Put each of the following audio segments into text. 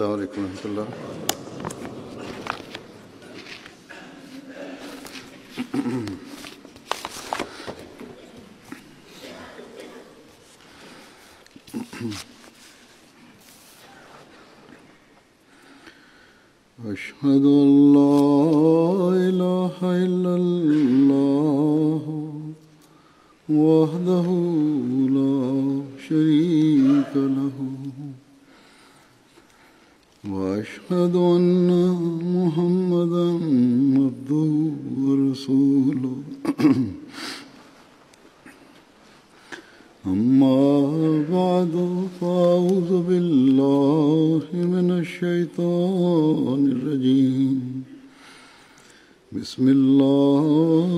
السلام علیکم ورحمۃ اللہ۔ أشهد أن لا إله إلا الله وحده لا شريك له وأشهد أن محمدا عبده ورسوله أما بعد فأعوذ بالله من الشيطان الرجيم بسم الله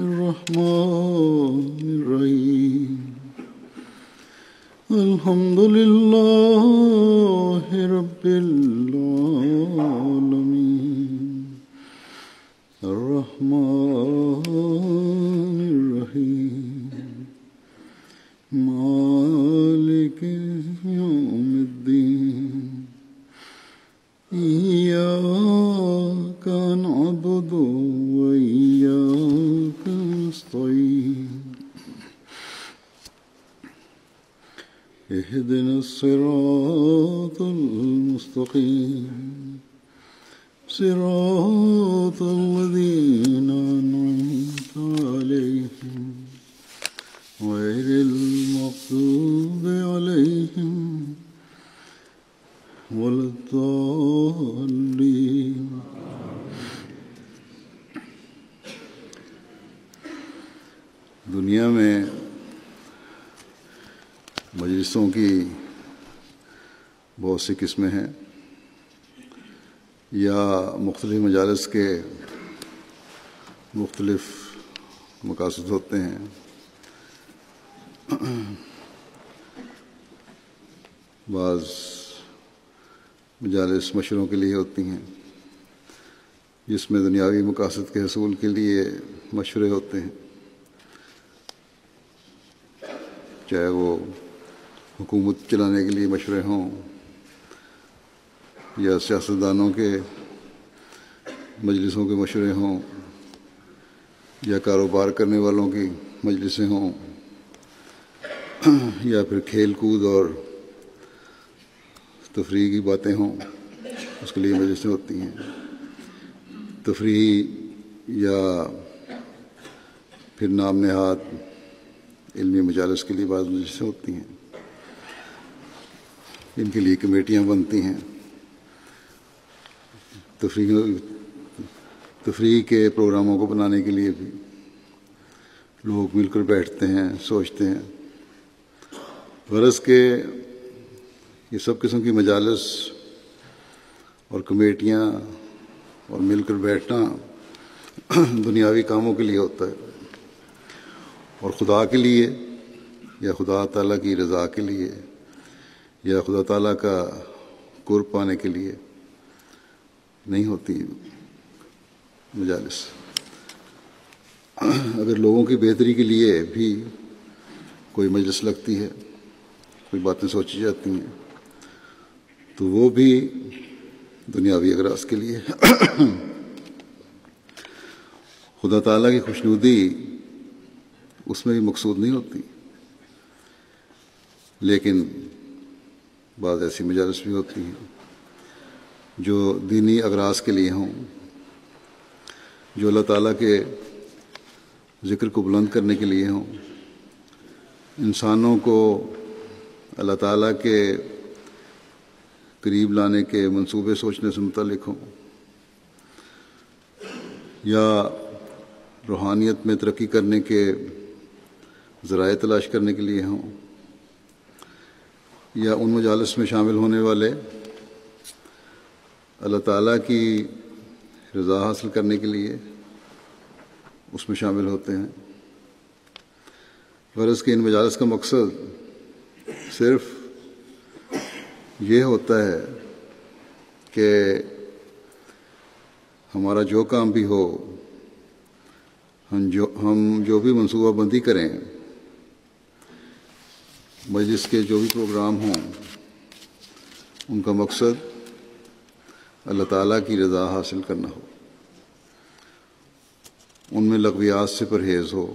الرحمن الرحيم الحمد لله رب العالمين الرحمن الرحيم مالك يوم الدين إياك نعبد وإياك نستعين اهدنا الصراط المستقيم صراط الذين أنعمت عليهم غير المغضوب عليهم ولا الضالين۔ دنیا میں مجلسوں کی بہت سی قسمیں ہیں یا مختلف مجالس کے مختلف مقاصد ہوتے ہیں۔ بعض مجالس مشوروں کے لیے ہوتی ہیں جس میں دنیاوی مقاصد کے حصول کے لیے مشورے ہوتے ہیں، چاہے وہ حکومت چلانے کے لیے مشورے ہوں یا سیاستدانوں کے مجلسوں کے مشورے ہوں یا کاروبار کرنے والوں کی مجلسیں ہوں یا پھر کھیل کود اور تفریح کی باتیں ہوں، اس کے لیے مجلسیں ہوتی ہیں۔ تفریح یا پھر نام نہاد علمی مجالس کے لیے بعض مجلسیں ہوتی ہیں، ان کے لیے کمیٹیاں بنتی ہیں۔ تفریح کے پروگراموں کو بنانے کے لیے بھی لوگ مل کر بیٹھتے ہیں، سوچتے ہیں۔ غرض کہ یہ سب قسم کی مجالس اور کمیٹیاں اور مل کر بیٹھنا دنیاوی کاموں کے لیے ہوتا ہے، اور خدا کے لیے یا خدا تعالیٰ کی رضا کے لیے یا خدا تعالیٰ کا قرب پانے کے لیے نہیں ہوتی مجالس۔ اگر لوگوں کی بہتری کے لیے بھی کوئی مجلس لگتی ہے، کوئی باتیں سوچی جاتی ہیں، تو وہ بھی دنیاوی اغراض کے لیے۔ خدا تعالیٰ کی خوشنودی اس میں بھی مقصود نہیں ہوتی، لیکن بعض ایسی مجالس بھی ہوتی ہیں جو دینی اغراض کے لیے ہوں، جو اللہ تعالیٰ کے ذکر کو بلند کرنے کے لیے ہوں، انسانوں کو اللہ تعالیٰ کے قریب لانے کے منصوبے سوچنے سے متعلق ہوں، یا روحانیت میں ترقی کرنے کے ذرائع تلاش کرنے کے لیے ہوں، یا ان مجالس میں شامل ہونے والے اللہ تعالیٰ کی رضا حاصل کرنے کے لیے اس میں شامل ہوتے ہیں۔ غرض کہ ان مجالس کا مقصد صرف یہ ہوتا ہے کہ ہمارا جو کام بھی ہو، ہم جو بھی منصوبہ بندی کریں، مجلس کے جو بھی پروگرام ہوں، ان کا مقصد اللہ تعالیٰ کی رضا حاصل کرنا ہو، ان میں لغویات سے پرہیز ہو۔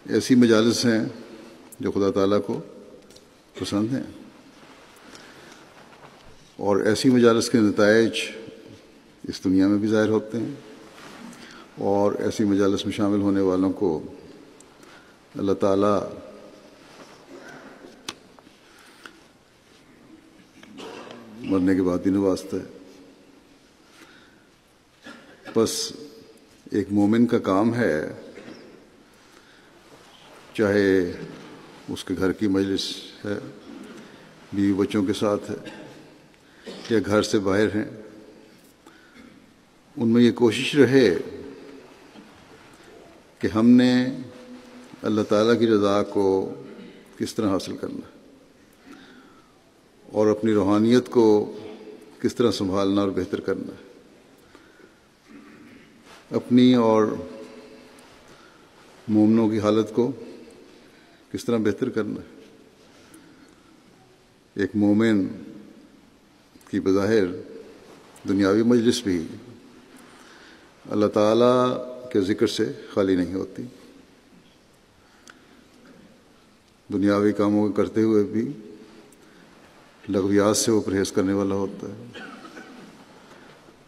ایسی مجالس ہیں جو خدا تعالیٰ کو پسند ہیں، اور ایسی مجالس کے نتائج اس دنیا میں بھی ظاہر ہوتے ہیں، اور ایسی مجالس میں شامل ہونے والوں کو اللہ تعالیٰ مرنے کے بعد بھی نوازتا ہے۔ بس ایک مومن کا کام ہے، چاہے اس کے گھر کی مجلس ہے، بیوی بچوں کے ساتھ ہے، یا گھر سے باہر ہیں، ان میں یہ کوشش رہے کہ ہم نے اللہ تعالیٰ کی رضا کو کس طرح حاصل کرنا ہے، اور اپنی روحانیت کو کس طرح سنبھالنا اور بہتر کرنا ہے، اپنی اور مومنوں کی حالت کو کس طرح بہتر کرنا ہے۔ ایک مومن کی بظاہر دنیاوی مجلس بھی اللہ تعالیٰ کے ذکر سے خالی نہیں ہوتی، دنیاوی کاموں کو کرتے ہوئے بھی لغویات سے وہ پرہیز کرنے والا ہوتا ہے۔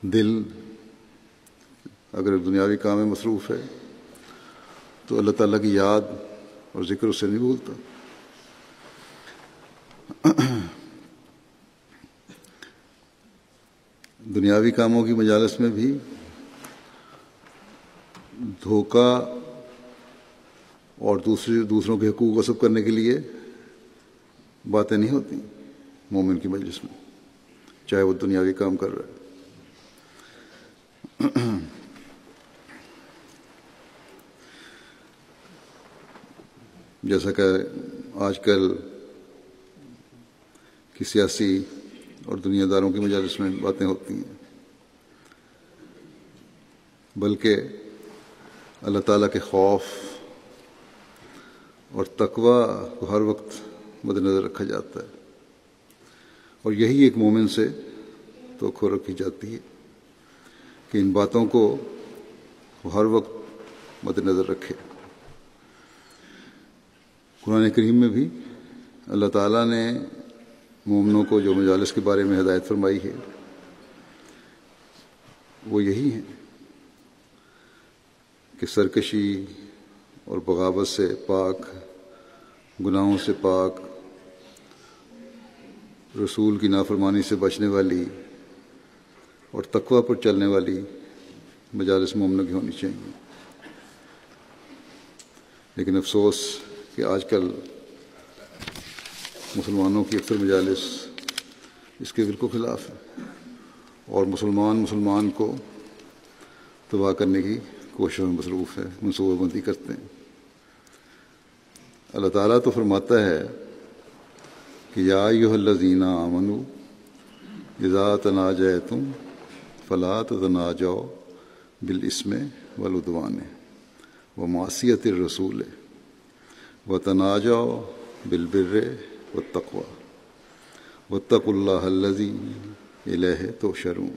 دل اگر دنیاوی کام میں مصروف ہے تو اللہ تعالیٰ کی یاد اور ذکر اسے نہیں بھولتا۔ دنیاوی کاموں کی مجالس میں بھی دھوکہ اور دوسروں کے حقوق غصب کرنے کے لیے باتیں نہیں ہوتی مومن کی مجلس میں، چاہے وہ دنیاوی کام کر رہا ہے۔ جیسا کہ آج کل کی سیاسی اور دنیا داروں کی مجالس میں باتیں ہوتی ہیں، بلکہ اللہ تعالیٰ کے خوف اور تقوی کو ہر وقت مد نظر رکھا جاتا ہے، اور یہی ایک مومن سے توقع رکھی جاتی ہے کہ ان باتوں کو وہ ہر وقت مد نظر رکھے۔ قرآن کریم میں بھی اللہ تعالیٰ نے مومنوں کو جو مجالس کے بارے میں ہدایت فرمائی ہے وہ یہی ہیں کہ سرکشی اور بغاوت سے پاک، گناہوں سے پاک، رسول کی نافرمانی سے بچنے والی اور تقوی پر چلنے والی مجالس مومنوں کی ہونی چاہیے۔ لیکن افسوس کہ آج کل مسلمانوں کی اکثر مجالس اس کے بالکل خلاف ہے، اور مسلمان کو تباہ کرنے کی کوششوں میں مصروف ہے، منصوبہ بندی کرتے ہیں۔ اللہ تعالیٰ تو فرماتا ہے کہ یا ایھا الذین آمنوا اذا تناجیتم فلا تتناجوا بالاسم والعدوان ومعصیۃ الرسول وتناجوا بالبر والتقوی واتقوا اللہ الذی الیہ تحشرون۔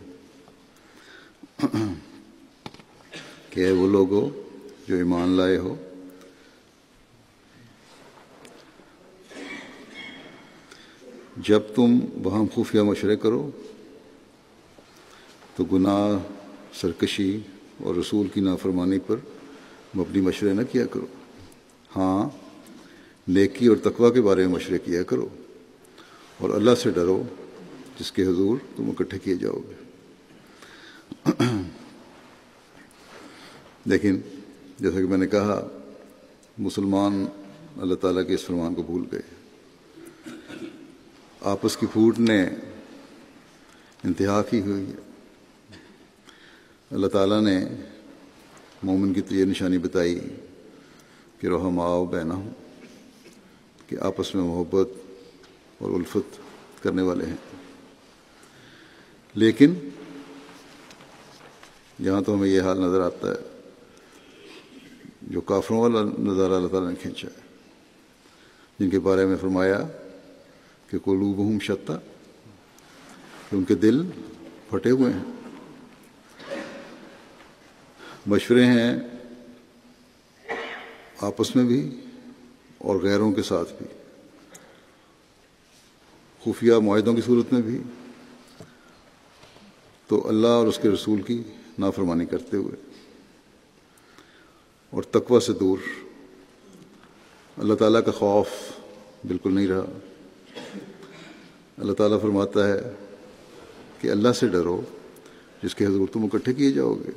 کہ وہ لوگوں جو ایمان لائے ہو، جب تم باہم خفیہ مشورے کرو تو گناہ، سرکشی اور رسول کی نافرمانی پر مبنی مشورے نہ کیا کرو، ہاں نیکی اور تقوی کے بارے میں مشورے کیا کرو، اور اللہ سے ڈرو جس کے حضور تم اکٹھے کیے جاؤ گے۔ لیکن جیسا کہ میں نے کہا، مسلمان اللہ تعالیٰ کے اس فرمان کو بھول گئے، آپس کی پھوٹ نے انتہا کی ہوئی ہے۔ اللہ تعالیٰ نے مومن کی تو یہ نشانی بتائی کہ رحماء بینہم، کہ آپس میں محبت اور الفت کرنے والے ہیں، لیکن یہاں تو ہمیں یہ حال نظر آتا ہے جو کافروں والا نظارہ اللہ تعالیٰ نے کھینچا ہے، جن کے بارے میں فرمایا کہ قلوبہم شتیٰ، کہ ان کے دل پھٹے ہوئے ہیں. مشورے ہیں آپس میں بھی اور غیروں کے ساتھ بھی، خفیہ معاہدوں کی صورت میں بھی، تو اللہ اور اس کے رسول کی نافرمانی کرتے ہوئے، اور تقوی سے دور، اللہ تعالیٰ کا خوف بالکل نہیں رہا. اللہ تعالیٰ فرماتا ہے کہ اللہ سے ڈرو جس کے حضور تم اکٹھے کیے جاؤ گے.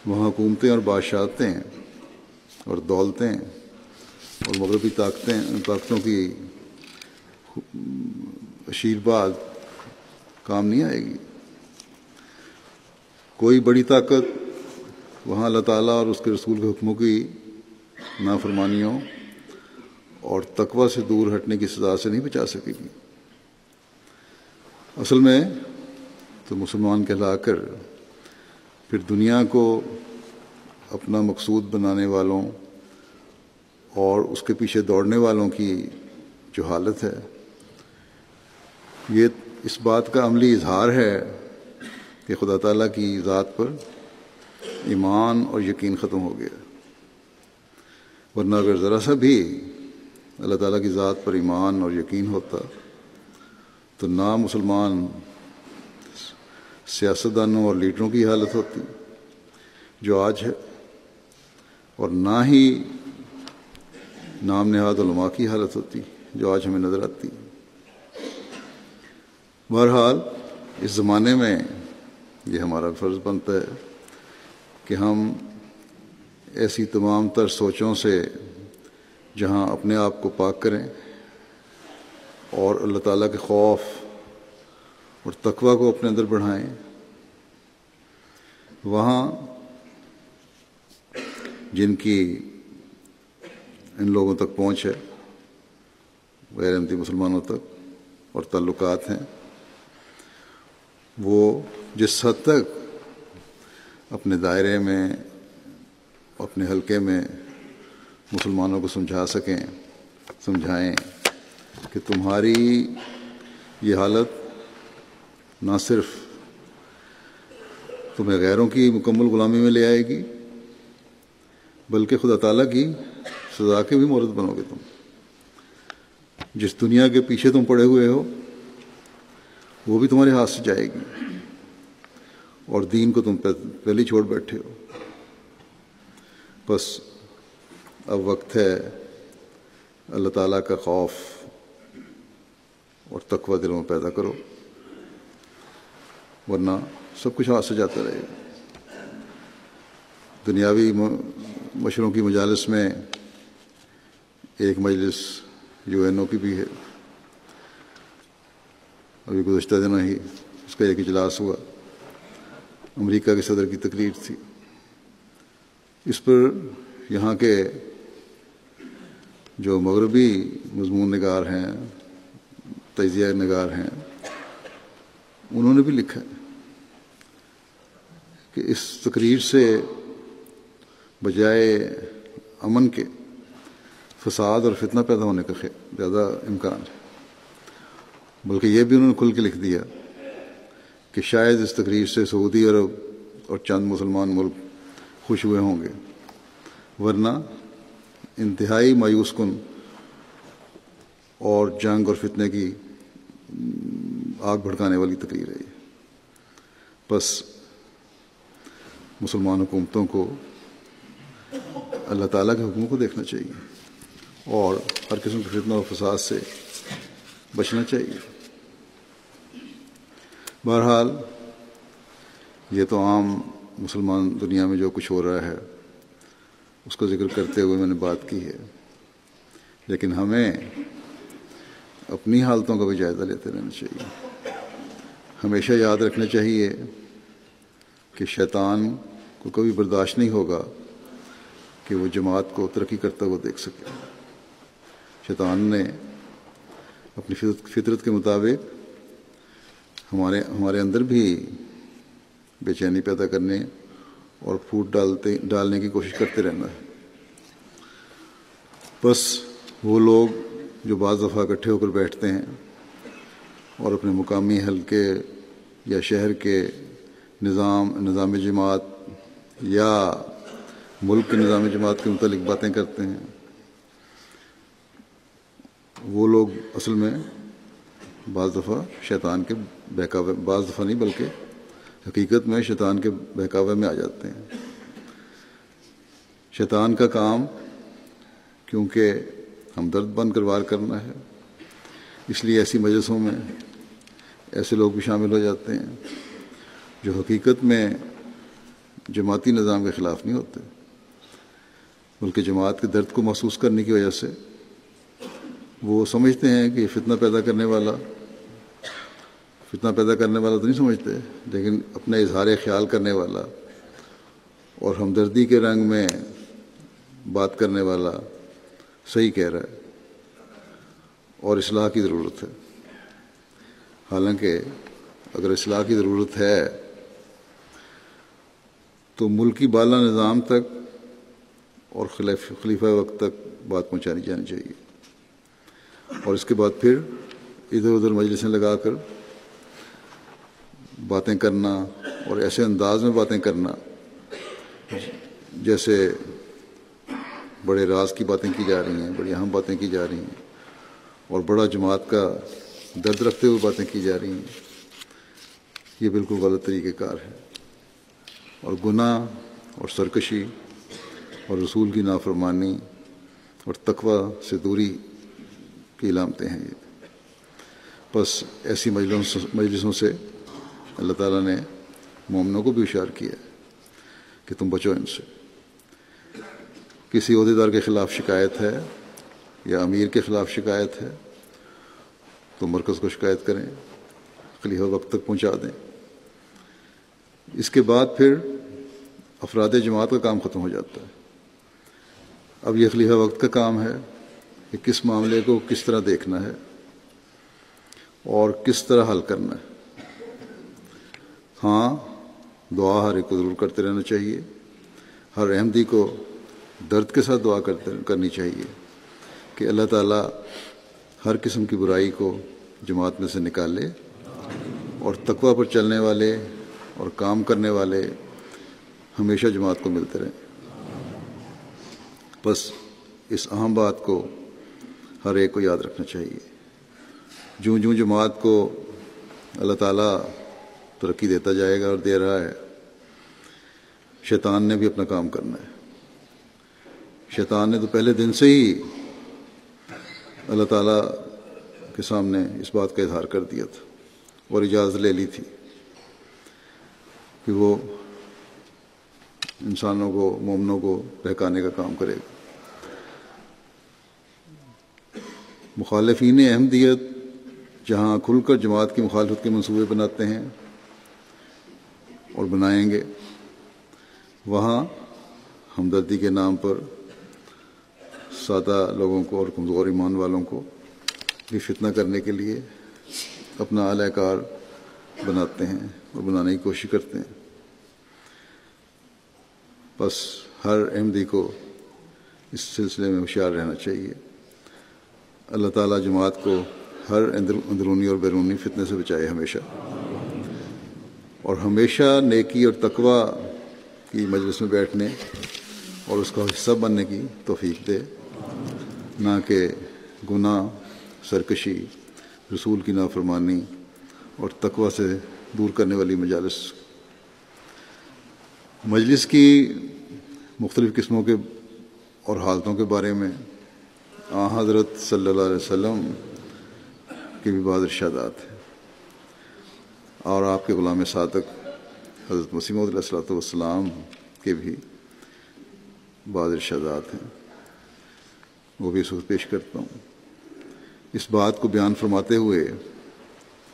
وہاں حکومتیں اور بادشاہتیں اور دولتیں اور مغربی طاقتوں کی آشیرواد کام نہیں آئے گی. کوئی بڑی طاقت وہاں اللہ تعالیٰ اور اس کے رسول کے حکموں کی نافرمانیوں اور تقوی سے دور ہٹنے کی سزا سے نہیں بچا سکے گی. اصل میں تو مسلمان کہلا کر پھر دنیا کو اپنا مقصود بنانے والوں اور اس کے پیچھے دوڑنے والوں کی جو حالت ہے، یہ اس بات کا عملی اظہار ہے کہ خدا تعالیٰ کی ذات پر ایمان اور یقین ختم ہو گیا. ورنہ اگر ذرا سا بھی اللہ تعالیٰ کی ذات پر ایمان اور یقین ہوتا تو نہ مسلمان سیاستدانوں اور لیڈروں کی حالت ہوتی جو آج ہے، اور نہ ہی نام نہاد علماء کی حالت ہوتی جو آج ہمیں نظر آتی. بہرحال اس زمانے میں یہ ہمارا فرض بنتا ہے کہ ہم ایسی تمام تر سوچوں سے جہاں اپنے آپ کو پاک کریں اور اللہ تعالیٰ کے خوف اور تقوی کو اپنے اندر بڑھائیں، وہاں جن کی ان لوگوں تک پہنچ ہے، غیر احمدی مسلمانوں تک اور تعلقات ہیں، وہ جس حد تک اپنے دائرے میں اپنے حلقے میں مسلمانوں کو سمجھائیں کہ تمہاری یہ حالت نہ صرف تمہیں غیروں کی مکمل غلامی میں لے آئے گی بلکہ خدا تعالیٰ کی سزا کے بھی مورد بنو گے. تم جس دنیا کے پیچھے تم پڑے ہوئے ہو وہ بھی تمہارے ہاتھ سے جائے گی، اور دین کو تم پہلے چھوڑ بیٹھے ہو. بس اب وقت ہے اللہ تعالیٰ کا خوف اور تقوی دلوں میں پیدا کرو، ورنہ سب کچھ ہاتھ سے جاتا رہے گا. دنیاوی مشوروں کی مجالس میں ایک مجلس UN کی بھی ہے، ابھی گزشتہ دنوں ہی اس کا ایک اجلاس ہوا، امریکہ کے صدر کی تقریر تھی. اس پر یہاں کے جو مغربی مضمون نگار ہیں، تجزیہ نگار ہیں، انہوں نے بھی لکھا ہے کہ اس تقریر سے بجائے امن کے فساد اور فتنہ پیدا ہونے کا زیادہ امکان ہے. بلکہ یہ بھی انہوں نے کھل کے لکھ دیا کہ شاید اس تقریر سے سعودی عرب اور چند مسلمان ملک خوش ہوئے ہوں گے، ورنہ انتہائی مایوس کن اور جنگ اور فتنے کی آگ بھڑکانے والی تقریر ہے یہ. بس مسلمان حکومتوں کو اللہ تعالیٰ کے حکموں کو دیکھنا چاہیے اور ہر قسم کے فتنہ و فساد سے بچنا چاہیے. بہرحال یہ تو عام مسلمان دنیا میں جو کچھ ہو رہا ہے اس کا ذکر کرتے ہوئے میں نے بات کی ہے، لیکن ہمیں اپنی حالتوں کا بھی جائزہ لیتے رہنا چاہیے. ہمیشہ یاد رکھنا چاہیے کہ شیطان کو کبھی برداشت نہیں ہوگا کہ وہ جماعت کو ترقی کرتا ہوا دیکھ سکے. شیطان نے اپنی فطرت کے مطابق ہمارے اندر بھی بے چینی پیدا کرنے اور پھوٹ ڈالنے کی کوشش کرتے رہنا ہے. بس وہ لوگ جو بعض دفعہ اکٹھے ہو کر بیٹھتے ہیں اور اپنے مقامی حلقے یا شہر کے نظام جماعت یا ملک کے نظام جماعت کے متعلق باتیں کرتے ہیں، وہ لوگ اصل میں بعض دفعہ شیطان کے بہکاوے، بعض دفعہ نہیں بلکہ حقیقت میں شیطان کے بہکاوے میں آ جاتے ہیں۔ شیطان کا کام کیونکہ ہمدرد بن کر وار کرنا ہے، اس لیے ایسی مجلسوں میں ایسے لوگ بھی شامل ہو جاتے ہیں جو حقیقت میں جماعتی نظام کے خلاف نہیں ہوتے، بلکہ جماعت کے درد کو محسوس کرنے کی وجہ سے وہ سمجھتے ہیں کہ یہ فتنہ پیدا کرنے والا تو نہیں سمجھتے، لیکن اپنا اظہار خیال کرنے والا اور ہمدردی کے رنگ میں بات کرنے والا صحیح کہہ رہا ہے اور اصلاح کی ضرورت ہے۔ حالانکہ اگر اصلاح کی ضرورت ہے تو ملکی بالا نظام تک اور خلیفہ وقت تک بات پہنچانی جانی چاہیے، اور اس کے بعد پھر ادھر ادھر مجلسیں لگا کر باتیں کرنا اور ایسے انداز میں باتیں کرنا جیسے بڑے راز کی باتیں کی جا رہی ہیں، بڑی اہم باتیں کی جا رہی ہیں اور بڑا جماعت کا درد رکھتے ہوئے باتیں کی جا رہی ہیں، یہ بالکل غلط طریقہ کار ہے، اور گناہ اور سرکشی اور رسول کی نافرمانی اور تقوی سے دوری کی علامتیں ہیں یہ۔ بس ایسی مجلسوں سے اللہ تعالیٰ نے مومنوں کو بھی اشار کیا ہے کہ تم بچو ان سے۔ کسی عہدیدار کے خلاف شکایت ہے یا امیر کے خلاف شکایت ہے تو مرکز کو شکایت کریں، خلیفہ وقت تک پہنچا دیں۔ اس کے بعد پھر افراد جماعت کا کام ختم ہو جاتا ہے۔ اب یہ خلیفہ وقت کا کام ہے کہ کس معاملے کو کس طرح دیکھنا ہے اور کس طرح حل کرنا ہے۔ ہاں، دعا ہر ایک کو ضرور کرتے رہنا چاہیے، ہر احمدی کو درد کے ساتھ دعا کرنی چاہیے کہ اللہ تعالیٰ ہر قسم کی برائی کو جماعت میں سے نکالے اور تقوی پر چلنے والے اور کام کرنے والے ہمیشہ جماعت کو ملتے رہیں۔ بس اس اہم بات کو ہر ایک کو یاد رکھنا چاہیے۔ جوں جوں جماعت کو اللہ تعالیٰ ترقی دیتا جائے گا اور دے رہا ہے، شیطان نے بھی اپنا کام کرنا ہے۔ شیطان نے تو پہلے دن سے ہی اللہ تعالیٰ کے سامنے اس بات کا اظہار کر دیا تھا اور اجازت لے لی تھی کہ وہ انسانوں کو، مومنوں کو بہکانے کا کام کرے گا۔ مخالفین احمدیت جہاں کھل کر جماعت کی مخالفت کے منصوبے بناتے ہیں اور بنائیں گے، وہاں ہمدردی کے نام پر سادہ لوگوں کو اور کمزور ایمان والوں کو بھی فتنہ کرنے کے لیے اپنا اعلی کار بناتے ہیں اور بنانے کی کوشش کرتے ہیں۔ بس ہر احمدی کو اس سلسلے میں ہوشیار رہنا چاہیے۔ اللہ تعالیٰ جماعت کو ہر اندرونی اور بیرونی فتنے سے بچائے ہمیشہ، اور ہمیشہ نیکی اور تقوی کی مجلس میں بیٹھنے اور اس کا حصہ بننے کی توفیق دے، نہ کہ گناہ، سرکشی، رسول کی نافرمانی اور تقوی سے دور کرنے والی مجلس کی مختلف قسموں کے اور حالتوں کے بارے میں حضرت صلی اللہ علیہ وسلم کے بھی بعض ارشادات ہیں، اور آپ کے غلام صادق حضرت مسیح موعود علیہ الصلوۃ والسلام کے بھی بعض ارشادات ہیں، وہ بھی اس وقت پیش کرتا ہوں۔ اس بات کو بیان فرماتے ہوئے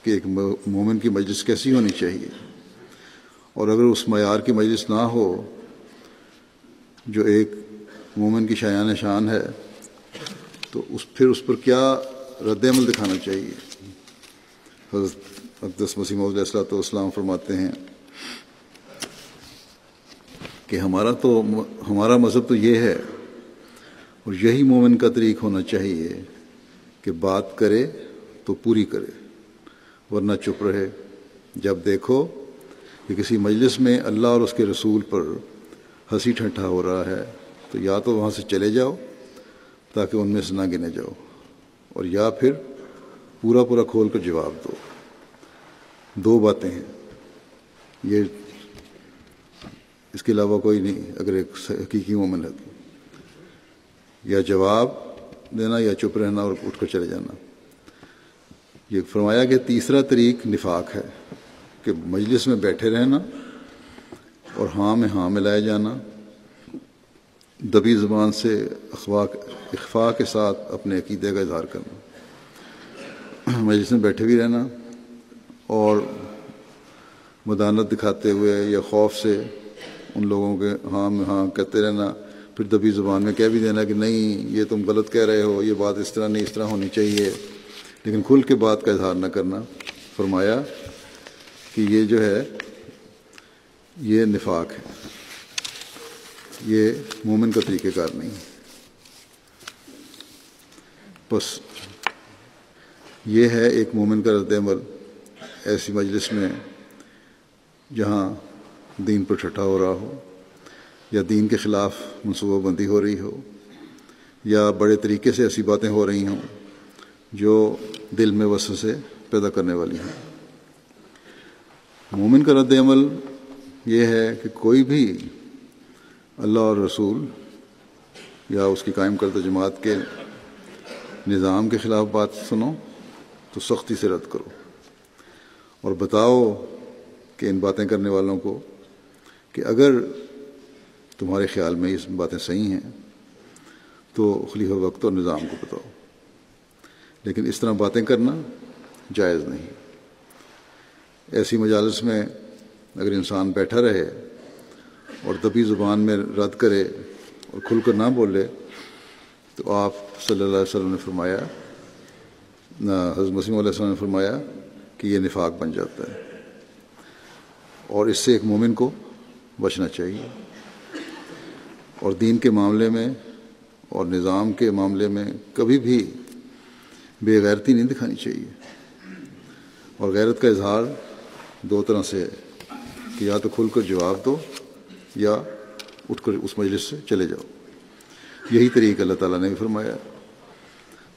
کہ ایک مومن کی مجلس کیسی ہونی چاہیے، اور اگر اس معیار کی مجلس نہ ہو جو ایک مومن کی شایان شان ہے تو پھر اس پر کیا رد عمل دکھانا چاہیے۔ حضرت اقدس مسیح موعود علیہ الصلوۃ والسلام فرماتے ہیں کہ ہمارا مذہب تو یہ ہے اور یہی مومن کا طریق ہونا چاہیے کہ بات کرے تو پوری کرے، ورنہ چپ رہے جب دیکھو کہ کسی مجلس میں اللہ اور اس کے رسول پر ہنسی ٹھٹھا ہو رہا ہے تو یا تو وہاں سے چلے جاؤ تاکہ ان میں سے نہ گنے جاؤ، اور یا پھر پورا پورا کھول کر جواب دو۔ دو باتیں ہیں، یہ اس کے علاوہ کوئی نہیں۔ اگر ایک حقیقی مومن ہے تو یا جواب دینا یا چپ رہنا اور اٹھ کر چلے جانا۔ یہ فرمایا کہ تیسرا طریق نفاق ہے کہ مجلس میں بیٹھے رہنا اور ہاں میں ہاں ملائے جانا، دبی زبان سے اخفاء کے ساتھ اپنے عقیدے کا اظہار کرنا، مجلس میں بیٹھے بھی رہنا اور مدانت دکھاتے ہوئے یا خوف سے ان لوگوں کے ہاں میں ہاں کہتے رہنا، پھر دبی زبان میں کہہ بھی دینا کہ نہیں یہ تم غلط کہہ رہے ہو، یہ بات اس طرح نہیں، اس طرح ہونی چاہیے، لیکن کھل کے بات کا اظہار نہ کرنا۔ فرمایا کہ یہ جو ہے یہ نفاق ہے، یہ مومن کا طریقہ کار نہیں۔ بس یہ ہے ایک مومن کا رد عمل ایسی مجلس میں جہاں دین پر ٹھٹھا ہو رہا ہو یا دین کے خلاف منصوبہ بندی ہو رہی ہو یا بڑے طریقے سے ایسی باتیں ہو رہی ہوں جو دل میں وسوسے پیدا کرنے والی ہیں۔ مومن کا رد عمل یہ ہے کہ کوئی بھی اللہ اور رسول یا اس کی قائم کردہ جماعت کے نظام کے خلاف بات سنو تو سختی سے رد کرو اور بتاؤ کہ ان باتیں کرنے والوں کو کہ اگر تمہارے خیال میں یہ باتیں صحیح ہیں تو خلیفہ وقت اور نظام کو بتاؤ، لیکن اس طرح باتیں کرنا جائز نہیں۔ ایسی مجالس میں اگر انسان بیٹھا رہے اور دبی زبان میں رد کرے اور کھل کر نہ بولے تو آپ صلی اللہ علیہ وسلم نے فرمایا، حضرت مسیح علیہ السلام نے فرمایا کہ یہ نفاق بن جاتا ہے، اور اس سے ایک مومن کو بچنا چاہیے، اور دین کے معاملے میں اور نظام کے معاملے میں کبھی بھی بے غیرتی نہیں دکھانی چاہیے۔ اور غیرت کا اظہار دو طرح سے ہے کہ یا تو کھل کر جواب دو یا اٹھ کر اس مجلس سے چلے جاؤ۔ یہی طریقہ اللہ تعالیٰ نے بھی فرمایا،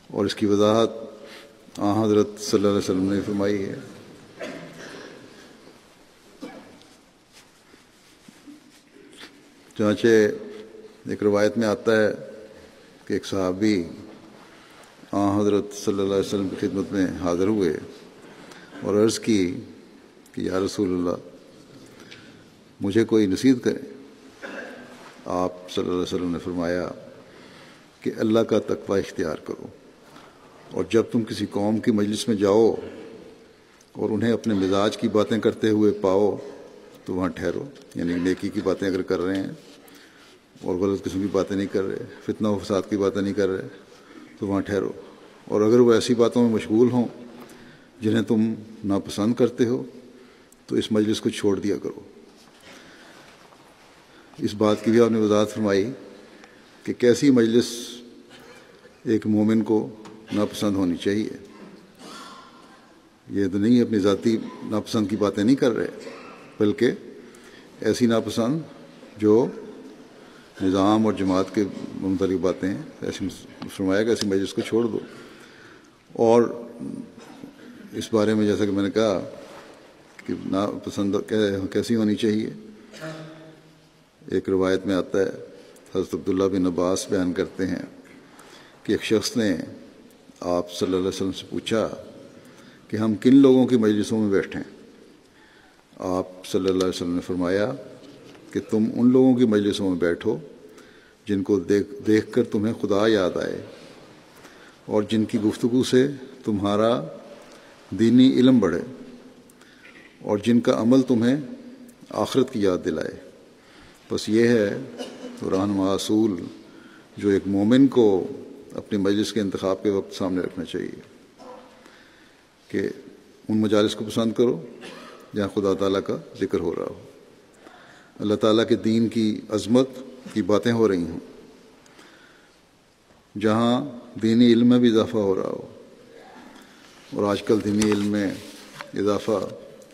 اور اس کی وضاحت حضرت صلی اللہ علیہ وسلم نے فرمائی ہے۔ چنانچہ ایک روایت میں آتا ہے کہ ایک صحابی حضرت صلی اللہ علیہ وسلم کی خدمت میں حاضر ہوئے اور عرض کی کہ یا رسول اللہ مجھے کوئی نصیحت کرے۔ آپ صلی اللہ علیہ وسلم نے فرمایا کہ اللہ کا تقوی اختیار کرو، اور جب تم کسی قوم کی مجلس میں جاؤ اور انہیں اپنے مزاج کی باتیں کرتے ہوئے پاؤ تو وہاں ٹھہرو، یعنی نیکی کی باتیں اگر کر رہے ہیں اور غلط قسم کی باتیں نہیں کر رہے، فتنہ و فساد کی باتیں نہیں کر رہے تو وہاں ٹھہرو، اور اگر وہ ایسی باتوں میں مشغول ہوں جنہیں تم ناپسند کرتے ہو تو اس مجلس کو چھوڑ دیا کرو۔ اس بات کی بھی آپ نے وضاحت فرمائی کہ کیسی مجلس ایک مومن کو ناپسند ہونی چاہیے۔ یہ تو نہیں اپنی ذاتی ناپسند کی باتیں نہیں کر رہے، بلکہ ایسی ناپسند جو نظام اور جماعت کے متعلق باتیں ہیں، ایسی فرمایا کہ ایسی مجلس کو چھوڑ دو۔ اور اس بارے میں جیسا کہ میں نے کہا کہ ناپسند کیسی ہونی چاہیے، ایک روایت میں آتا ہے، حضرت عبداللہ بن عباس بیان کرتے ہیں کہ ایک شخص نے آپ صلی اللہ علیہ وسلم سے پوچھا کہ ہم کن لوگوں کی مجلسوں میں بیٹھیں؟ آپ صلی اللہ علیہ وسلم نے فرمایا کہ تم ان لوگوں کی مجلسوں میں بیٹھو جن کو دیکھ کر تمہیں خدا یاد آئے، اور جن کی گفتگو سے تمہارا دینی علم بڑھے، اور جن کا عمل تمہیں آخرت کی یاد دلائے۔ بس یہ ہے رہنما اصول جو ایک مومن کو اپنی مجلس کے انتخاب کے وقت سامنے رکھنا چاہیے کہ ان مجالس کو پسند کرو جہاں خدا تعالیٰ کا ذکر ہو رہا ہو، اللہ تعالیٰ کے دین کی عظمت کی باتیں ہو رہی ہوں، جہاں دینی علم میں بھی اضافہ ہو رہا ہو، اور آج کل دینی علم میں اضافہ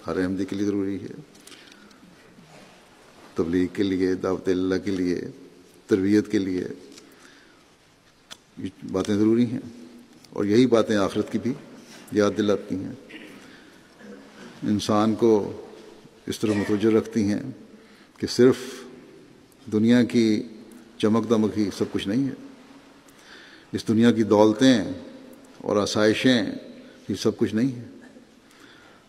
ہر احمدی کے لیے ضروری ہے، تبلیغ کے لیے، دعوت اللہ کے لیے، تربیت کے لیے یہ باتیں ضروری ہیں، اور یہی باتیں آخرت کی بھی یاد دلاتی ہیں، انسان کو اس طرح متوجہ رکھتی ہیں کہ صرف دنیا کی چمک دمک ہی سب کچھ نہیں ہے، اس دنیا کی دولتیں اور آسائشیں یہ سب کچھ نہیں ہے،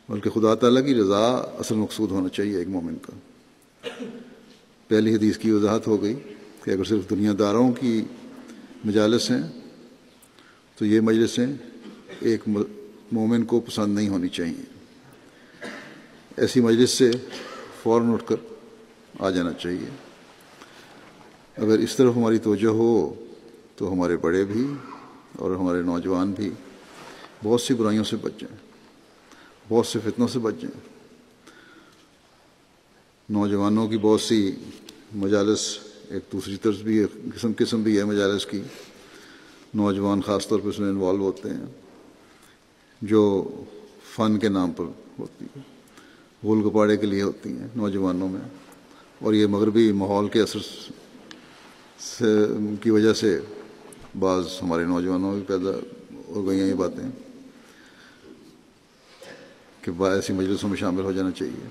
بلکہ خدا تعالیٰ کی رضا اصل مقصود ہونا چاہیے ایک مومن کا۔ پہلی حدیث کی وضاحت ہو گئی کہ اگر صرف دنیا داروں کی مجالس ہیں تو یہ مجلسیں ایک مومن کو پسند نہیں ہونی چاہیے، ایسی مجلس سے فوراً اٹھ کر آ جانا چاہیے۔ اگر اس طرف ہماری توجہ ہو تو ہمارے بڑے بھی اور ہمارے نوجوان بھی بہت سی برائیوں سے بچ جائیں، بہت سے فتنوں سے بچ جائیں۔ نوجوانوں کی بہت سی مجالس، ایک دوسری طرز بھی ہے، قسم بھی ہے مجالس کی، نوجوان خاص طور پر اس میں انوالو ہوتے ہیں، جو فن کے نام پر ہوتی ہے، غول گپاڑے کے لیے ہوتی ہیں نوجوانوں میں، اور یہ مغربی ماحول کے اثر کی وجہ سے بعض ہمارے نوجوانوں میں پیدا ہو گئی ہیں یہ باتیں کہ ایسی مجلسوں میں شامل ہو جانا چاہیے۔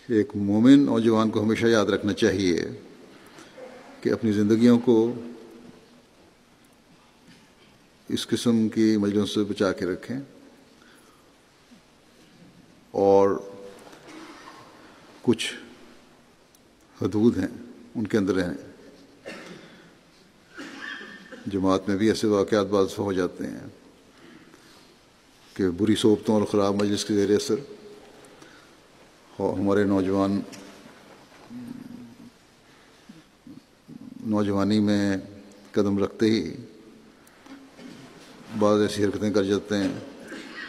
ایک مومن نوجوان کو ہمیشہ یاد رکھنا چاہیے کہ اپنی زندگیوں کو اس قسم کی مجلسوں سے بچا کے رکھیں اور کچھ حدود ہیں ان کے اندر رہیں۔ جماعت میں بھی ایسے واقعات بعض دفعہ ہو جاتے ہیں کہ بری صحبتوں اور خراب مجلس کے زیر اثر ہمارے نوجوانی میں قدم رکھتے ہی بعض ایسی حرکتیں کر جاتے ہیں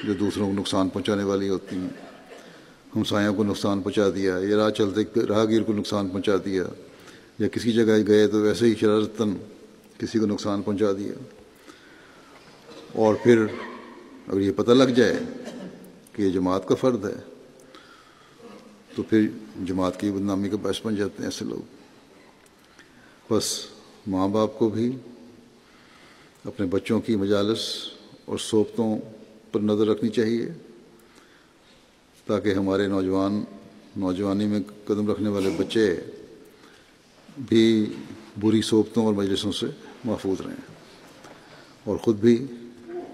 جو دوسروں کو نقصان پہنچانے والی ہوتی ہیں، ہمسایوں کو نقصان پہنچا دیا، یا راہ چلتے راہگیر کو نقصان پہنچا دیا، یا کسی جگہ گئے تو ویسے ہی شرارتاً کسی کو نقصان پہنچا دیا، اور پھر اگر یہ پتہ لگ جائے کہ یہ جماعت کا فرد ہے تو پھر جماعت کی بدنامی کا باعث بن جاتے ہیں ایسے لوگ۔ بس ماں باپ کو بھی اپنے بچوں کی مجالس اور صحبتوں پر نظر رکھنی چاہیے تاکہ ہمارے نوجوانی میں قدم رکھنے والے بچے بھی بری صحبتوں اور مجلسوں سے محفوظ رہیں، اور خود بھی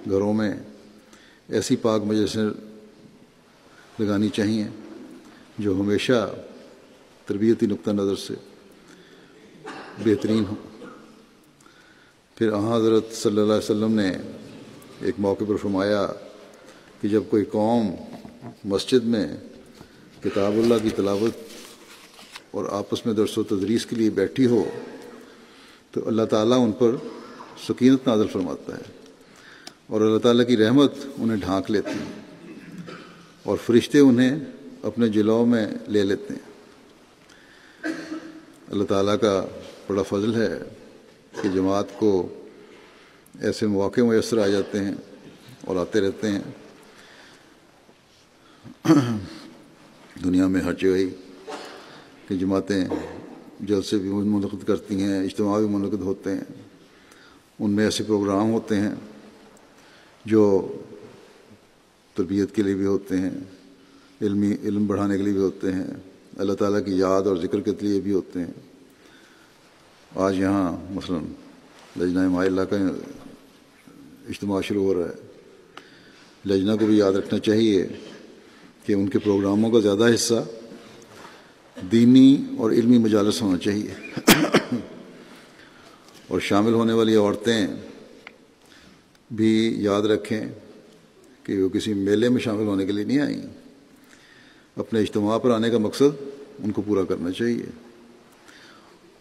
گھروں میں ایسی پاک مجلسیں لگانی چاہیے جو ہمیشہ تربیتی نقطہ نظر سے بہترین ہوں۔ پھر حضرت صلی اللہ علیہ وسلم نے ایک موقع پر فرمایا کہ جب کوئی قوم مسجد میں کتاب اللہ کی تلاوت اور آپس میں درس و تدریس کے لیے بیٹھی ہو تو اللہ تعالیٰ ان پر سکینت نازل فرماتا ہے، اور اللہ تعالیٰ کی رحمت انہیں ڈھانک لیتی ہے، اور فرشتے انہیں اپنے جلوں میں لے لیتے ہیں۔ اللہ تعالیٰ کا بڑا فضل ہے کہ جماعت کو ایسے مواقع میسر آ جاتے ہیں اور آتے رہتے ہیں۔ دنیا میں ہر جگہ ہی کہ جماعتیں جلسے بھی منعقد کرتی ہیں، اجتماع بھی منعقد ہوتے ہیں، ان میں ایسے پروگرام ہوتے ہیں جو تربیت کے لیے بھی ہوتے ہیں، علم بڑھانے کے لیے بھی ہوتے ہیں، اللہ تعالیٰ کی یاد اور ذکر کے لیے بھی ہوتے ہیں۔ آج یہاں مثلا لجنہ مائلہ کا اجتماع شروع ہو رہا ہے، لجنہ کو بھی یاد رکھنا چاہیے کہ ان کے پروگراموں کا زیادہ حصہ دینی اور علمی مجالس ہونا چاہیے، اور شامل ہونے والی عورتیں بھی یاد رکھیں کہ وہ کسی میلے میں شامل ہونے کے لیے نہیں آئیں، اپنے اجتماع پر آنے کا مقصد ان کو پورا کرنا چاہیے،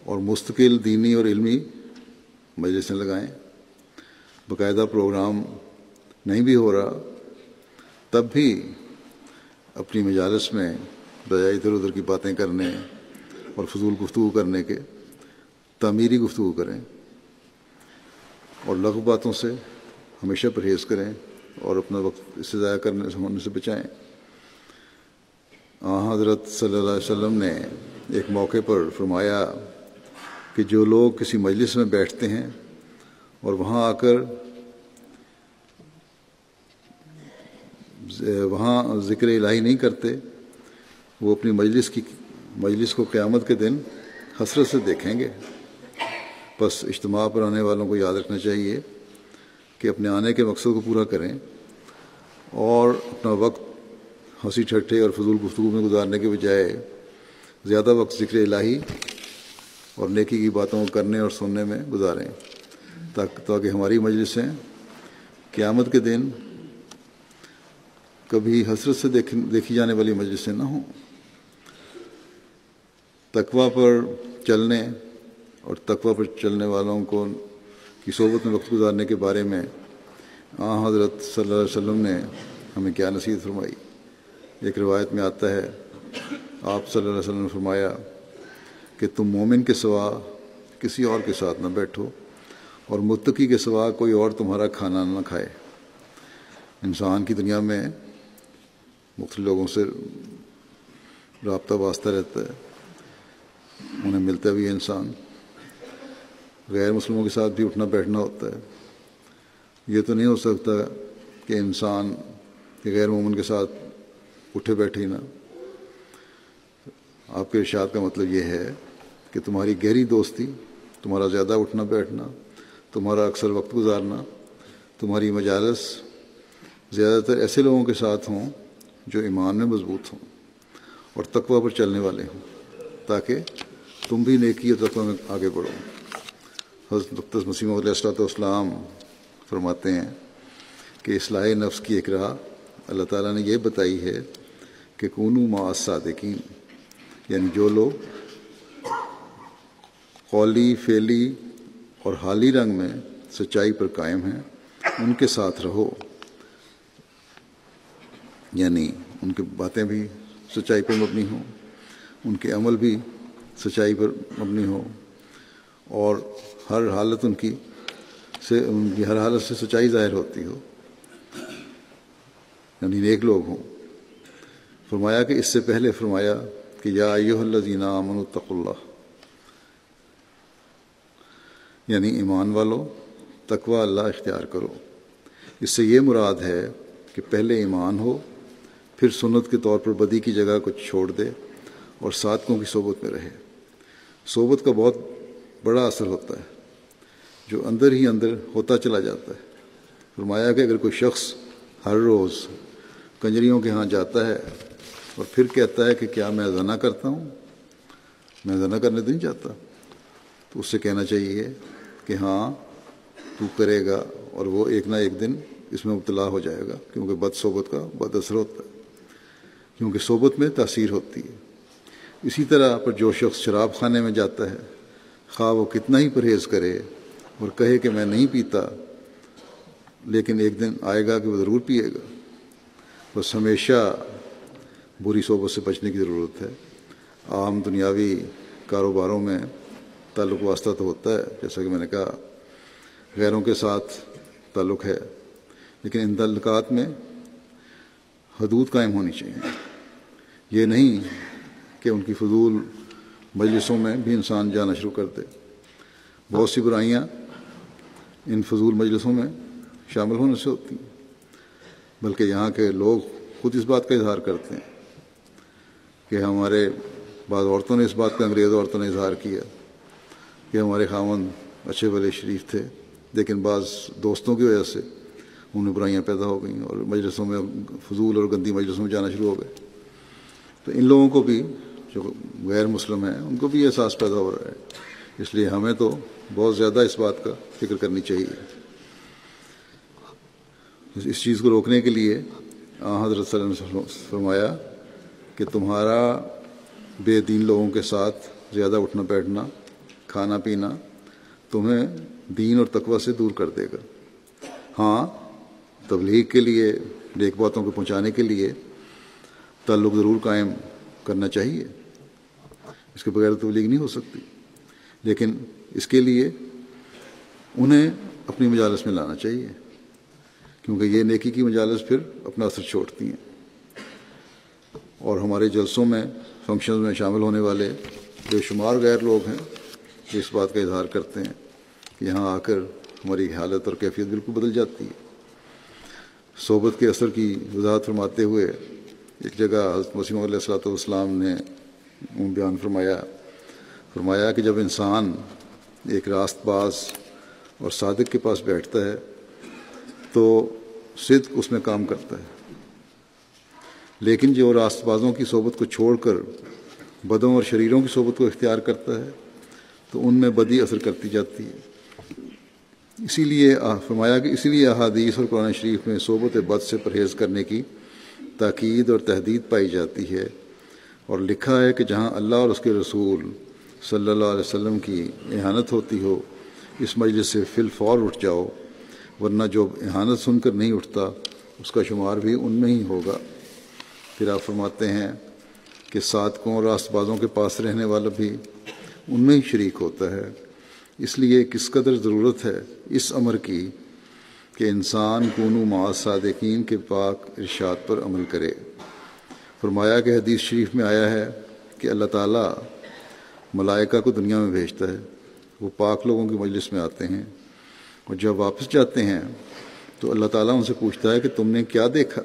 اور مستقل دینی اور علمی مجلسیں لگائیں۔ باقاعدہ پروگرام نہیں بھی ہو رہا تب بھی اپنی مجالس میں بجائے ادھر ادھر کی باتیں کرنے اور فضول گفتگو کرنے کے تعمیری گفتگو کریں، اور لغو باتوں سے ہمیشہ پرہیز کریں، اور اپنا وقت اس سے ضائع ہونے سے بچائیں۔ حضرت صلی اللہ علیہ وسلم نے ایک موقع پر فرمایا کہ جو لوگ کسی مجلس میں بیٹھتے ہیں اور وہاں آ کر وہاں ذکر الہی نہیں کرتے، وہ اپنی مجلس کو قیامت کے دن حسرت سے دیکھیں گے۔ بس اجتماع پر آنے والوں کو یاد رکھنا چاہیے کہ اپنے آنے کے مقصد کو پورا کریں اور اپنا وقت ہنسی ٹھٹھے اور فضول گفتگو میں گزارنے کے بجائے زیادہ وقت ذکر الہی اور نیکی کی باتوں کو کرنے اور سننے میں گزاریں، تاکہ ہماری مجلسیں قیامت کے دن کبھی حسرت سے دیکھی جانے والی مجلسیں نہ ہوں۔ تقویٰ پر چلنے اور تقویٰ پر چلنے والوں کی صحبت میں وقت گزارنے کے بارے میں حضرت صلی اللہ علیہ وسلم نے ہمیں کیا نصیحت فرمائی۔ ایک روایت میں آتا ہے، آپ صلی اللہ علیہ وسلم نے فرمایا کہ تم مومن کے سوا کسی اور کے ساتھ نہ بیٹھو اور متقی کے سوا کوئی اور تمہارا کھانا نہ کھائے۔ انسان کی دنیا میں مختلف لوگوں سے رابطہ واسطہ رہتا ہے، انہیں ملتا بھی ہے انسان، غیر مسلموں کے ساتھ بھی اٹھنا بیٹھنا ہوتا ہے۔ یہ تو نہیں ہو سکتا کہ انسان کے غیر مومن کے ساتھ اٹھے بیٹھے ہی نہ۔ آپ کے ارشاد کا مطلب یہ ہے کہ تمہاری گہری دوستی، تمہارا زیادہ اٹھنا بیٹھنا، تمہارا اکثر وقت گزارنا، تمہاری مجالس زیادہ تر ایسے لوگوں کے ساتھ ہوں جو ایمان میں مضبوط ہوں اور تقویٰ پر چلنے والے ہوں، تاکہ تم بھی نیکی اور تقویٰ میں آگے بڑھو۔ حضرت مقدس مسیح موعود علیہ السلام فرماتے ہیں کہ اصلاح نفس کی ایک راہ اللہ تعالیٰ نے یہ بتائی ہے کہ کونوا مع الصادقین، یعنی جو لوگ قولی، فعلی اور حالی رنگ میں سچائی پر قائم ہیں ان کے ساتھ رہو، یعنی ان کی باتیں بھی سچائی پر مبنی ہوں، ان کے عمل بھی سچائی پر مبنی ہو اور ہر حالت ان کی ہر حالت سے سچائی ظاہر ہوتی ہو، یعنی نیک لوگ ہوں۔ فرمایا کہ اس سے پہلے فرمایا کہ یا ایھا الذین آمنوا اتقوا اللہ، یعنی ایمان والو تقوی اللہ اختیار کرو۔ اس سے یہ مراد ہے کہ پہلے ایمان ہو، پھر سنت کے طور پر بدی کی جگہ کو چھوڑ دے اور صادقوں کی صحبت میں رہے۔ صحبت کا بہت بڑا اثر ہوتا ہے جو اندر ہی اندر ہوتا چلا جاتا ہے۔ فرمایا کہ اگر کوئی شخص ہر روز کنجریوں کے ہاں جاتا ہے اور پھر کہتا ہے کہ کیا میں زنا کرتا ہوں، میں زنا کرنے تو نہیں چاہتا، تو اس سے کہنا چاہیے کہ ہاں تو کرے گا اور وہ ایک نہ ایک دن اس میں مبتلا ہو جائے گا، کیونکہ بد صحبت کا بد اثر ہوتا ہے، کیونکہ صحبت میں تاثیر ہوتی ہے۔ اسی طرح پر جو شخص شراب خانے میں جاتا ہے، خواہ وہ کتنا ہی پرہیز کرے اور کہے کہ میں نہیں پیتا، لیکن ایک دن آئے گا کہ وہ ضرور پیے گا۔ بس ہمیشہ بری صحبت سے بچنے کی ضرورت ہے۔ عام دنیاوی کاروباروں میں تعلق واسطہ تو ہوتا ہے، جیسا کہ میں نے کہا، غیروں کے ساتھ تعلق ہے، لیکن ان تعلقات میں حدود قائم ہونی چاہیے۔ یہ نہیں کہ ان کی فضول مجلسوں میں بھی انسان جانا شروع کر دے۔ بہت سی برائیاں ان فضول مجلسوں میں شامل ہونے سے ہوتی ہیں، بلکہ یہاں کے لوگ خود اس بات کا اظہار کرتے ہیں کہ ہمارے بعض عورتوں نے اس بات کا، انگریز عورتوں نے اظہار کیا کہ ہمارے خاوند اچھے بھلے شریف تھے، لیکن بعض دوستوں کی وجہ سے ان میں برائیاں پیدا ہو گئیں اور مجلسوں میں، فضول اور گندی مجلسوں میں جانا شروع ہو گئے۔ تو ان لوگوں کو بھی، جو غیر مسلم ہیں، ان کو بھی یہ احساس پیدا ہو رہا ہے۔ اس لیے ہمیں تو بہت زیادہ اس بات کا فکر کرنی چاہیے۔ اس چیز کو روکنے کے لیے حضرت صلی اللہ علیہ وسلم نے فرمایا کہ تمہارا بے دین لوگوں کے ساتھ زیادہ اٹھنا بیٹھنا، کھانا پینا تمہیں دین اور تقویٰ سے دور کر دے گا۔ ہاں، تبلیغ کے لیے، نیک باتوں کو پہنچانے کے لیے تعلق ضرور قائم کرنا چاہیے، اس کے بغیر تبلیغ نہیں ہو سکتی، لیکن اس کے لیے انہیں اپنی مجالس میں لانا چاہیے، کیونکہ یہ نیکی کی مجالس پھر اپنا اثر چھوڑتی ہیں. اور ہمارے جلسوں میں فنکشنز میں شامل ہونے والے بے شمار غیر لوگ ہیں جو اس بات کا اظہار کرتے ہیں کہ یہاں آ کر ہماری حالت اور کیفیت بالکل بدل جاتی ہے. صحبت کے اثر کی وضاحت فرماتے ہوئے ایک جگہ حضرت مسیح موعود علیہ السلام نے بیان فرمایا کہ جب انسان ایک راست باز اور صادق کے پاس بیٹھتا ہے تو صدق اس میں کام کرتا ہے، لیکن جو راست بازوں کی صحبت کو چھوڑ کر بدوں اور شریروں کی صحبت کو اختیار کرتا ہے تو ان میں بدی اثر کرتی جاتی ہے. اسی لیے فرمایا کہ اسی لیے احادیث اور قرآن شریف میں صحبت بد سے پرہیز کرنے کی تاکید اور تحدید پائی جاتی ہے، اور لکھا ہے کہ جہاں اللہ اور اس کے رسول صلی اللہ علیہ وسلم کی اہانت ہوتی ہو اس مجلس سے فی الفور اٹھ جاؤ، ورنہ جو اہانت سن کر نہیں اٹھتا اس کا شمار بھی ان میں ہی ہوگا. پھر آپ فرماتے ہیں کہ صادقوں اور راست بازوں کے پاس رہنے والا بھی ان میں ہی شریک ہوتا ہے. اس لیے کس قدر ضرورت ہے اس امر کی کہ انسان کونو مع صادقین کے پاک ارشاد پر عمل کرے. فرمایا کہ حدیث شریف میں آیا ہے کہ اللہ تعالیٰ ملائکہ کو دنیا میں بھیجتا ہے، وہ پاک لوگوں کی مجلس میں آتے ہیں، اور جب واپس جاتے ہیں تو اللہ تعالیٰ ان سے پوچھتا ہے کہ تم نے کیا دیکھا؟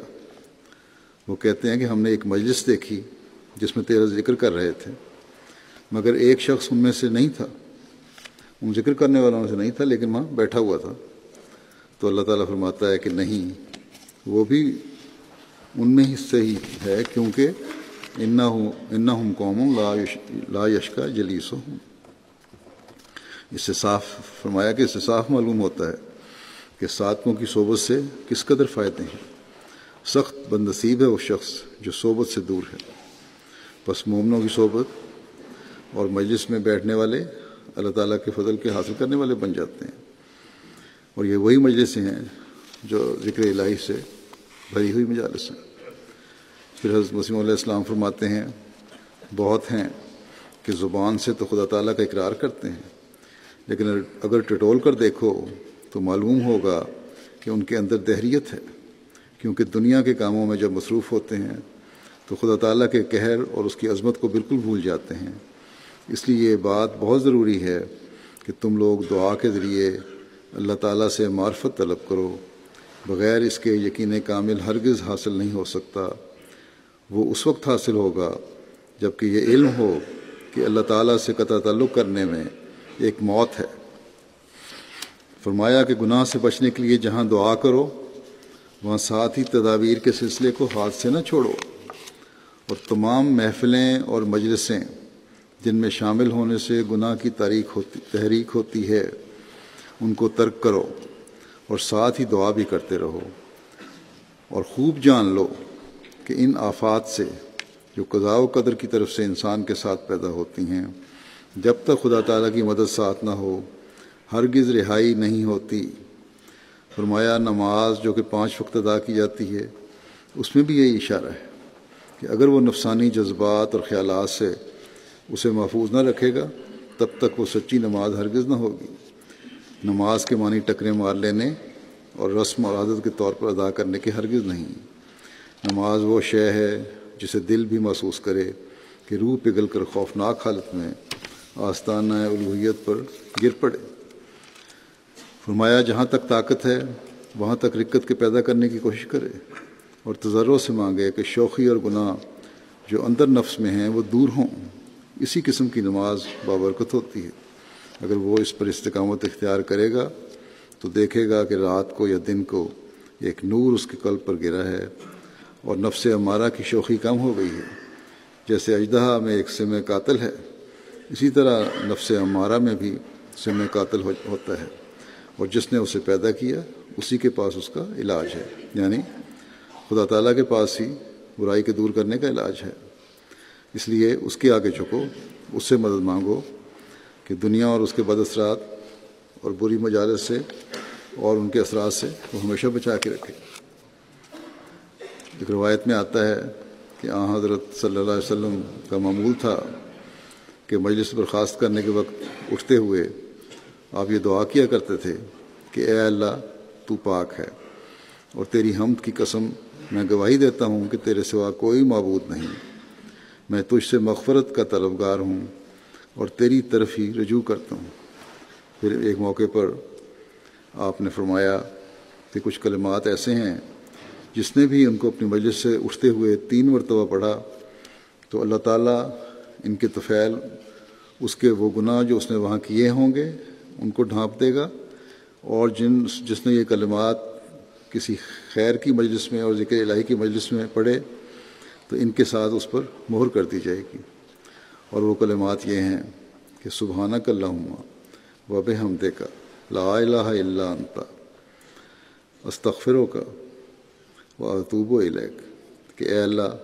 وہ کہتے ہیں کہ ہم نے ایک مجلس دیکھی جس میں تیرا ذکر کر رہے تھے، مگر ایک شخص ان میں سے نہیں تھا، ان ذکر کرنے والوں میں سے نہیں تھا، لیکن وہاں بیٹھا ہوا تھا. تو اللہ تعالیٰ فرماتا ہے کہ نہیں، وہ بھی ان میں ہی سے ہی ہے، کیونکہ انہم قوم لا یشقی جلیسہم. اس سے صاف فرمایا کہ اس سے صاف معلوم ہوتا ہے کہ صادقوں کی صحبت سے کس قدر فائدے ہیں. سخت بدنصیب ہے وہ شخص جو صحبت سے دور ہے. پس مومنوں کی صحبت اور مجلس میں بیٹھنے والے اللہ تعالیٰ کے فضل کے حاصل کرنے والے بن جاتے ہیں، اور یہ وہی مجلسیں ہیں جو ذکر الہی سے بھری ہوئی مجالس ہیں. پھر حضرت مسیح علیہ السلام فرماتے ہیں بہت ہیں کہ زبان سے تو خدا تعالیٰ کا اقرار کرتے ہیں، لیکن اگر ٹٹول کر دیکھو تو معلوم ہوگا کہ ان کے اندر دہریت ہے، کیونکہ دنیا کے کاموں میں جب مصروف ہوتے ہیں تو خدا تعالیٰ کے قہر اور اس کی عظمت کو بالکل بھول جاتے ہیں. اس لیے یہ بات بہت ضروری ہے کہ تم لوگ دعا کے ذریعے اللہ تعالیٰ سے معرفت طلب کرو. بغیر اس کے یقین کامل ہرگز حاصل نہیں ہو سکتا. وہ اس وقت حاصل ہوگا جب کہ یہ علم ہو کہ اللہ تعالیٰ سے قطع تعلق کرنے میں ایک موت ہے. فرمایا کہ گناہ سے بچنے کے لیے جہاں دعا کرو وہاں ساتھ ہی تدابیر کے سلسلے کو ہاتھ سے نہ چھوڑو، اور تمام محفلیں اور مجلسیں جن میں شامل ہونے سے گناہ کی تحریک ہوتی ہے ان کو ترک کرو، اور ساتھ ہی دعا بھی کرتے رہو. اور خوب جان لو کہ ان آفات سے جو قضاء و قدر کی طرف سے انسان کے ساتھ پیدا ہوتی ہیں، جب تک خدا تعالیٰ کی مدد ساتھ نہ ہو ہرگز رہائی نہیں ہوتی. فرمایا نماز جو کہ 5 وقت ادا کی جاتی ہے اس میں بھی یہی اشارہ ہے کہ اگر وہ نفسانی جذبات اور خیالات سے اسے محفوظ نہ رکھے گا تب تک وہ سچی نماز ہرگز نہ ہوگی. نماز کے معنی ٹکرے مار لینے اور رسم اور عادت کے طور پر ادا کرنے کے ہرگز نہیں. نماز وہ شے ہے جسے دل بھی محسوس کرے کہ روح پگھل کر خوفناک حالت میں آستانہ الوہیت پر گر پڑے. فرمایا جہاں تک طاقت ہے وہاں تک رکت کے پیدا کرنے کی کوشش کرے، اور تضرع سے مانگے کہ شوخی اور گناہ جو اندر نفس میں ہیں وہ دور ہوں. اسی قسم کی نماز بابرکت ہوتی ہے. اگر وہ اس پر استقامت اختیار کرے گا تو دیکھے گا کہ رات کو یا دن کو ایک نور اس کے قلب پر گرا ہے، اور نفس امارہ کی شوخی کم ہو گئی ہے. جیسے اژدہا میں ایک سم قاتل ہے، اسی طرح نفس امارہ میں بھی سم قاتل ہوتا ہے، اور جس نے اسے پیدا کیا اسی کے پاس اس کا علاج ہے، یعنی خدا تعالیٰ کے پاس ہی برائی کے دور کرنے کا علاج ہے. اس لیے اس کے آگے جھکو، اس سے مدد مانگو کہ دنیا اور اس کے بد اثرات اور بری مجالس سے اور ان کے اثرات سے وہ ہمیشہ بچا کے رکھے. ایک روایت میں آتا ہے کہ حضرت صلی اللہ علیہ وسلم کا معمول تھا کہ مجلس برخاست کرنے کے وقت اٹھتے ہوئے آپ یہ دعا کیا کرتے تھے کہ اے اللہ تو پاک ہے، اور تیری حمد کی قسم میں گواہی دیتا ہوں کہ تیرے سوا کوئی معبود نہیں، میں تجھ سے مغفرت کا طلبگار ہوں اور تیری طرف ہی رجوع کرتا ہوں۔ پھر ایک موقع پر آپ نے فرمایا کہ کچھ کلمات ایسے ہیں جس نے بھی ان کو اپنی مجلس سے اٹھتے ہوئے 3 مرتبہ پڑھا تو اللہ تعالیٰ ان کے طفیل اس کے وہ گناہ جو اس نے وہاں کیے ہوں گے ان کو ڈھانپ دے گا، اور جس نے یہ کلمات کسی خیر کی مجلس میں اور ذکر الہی کی مجلس میں پڑھے تو ان کے ساتھ اس پر مہر کر دی جائے گی۔ اور وہ کلمات یہ ہیں کہ سبحانک اللہم و بحمدک لا الہ الا انت استغفرک و اتوب الیک، کہ اے اللہ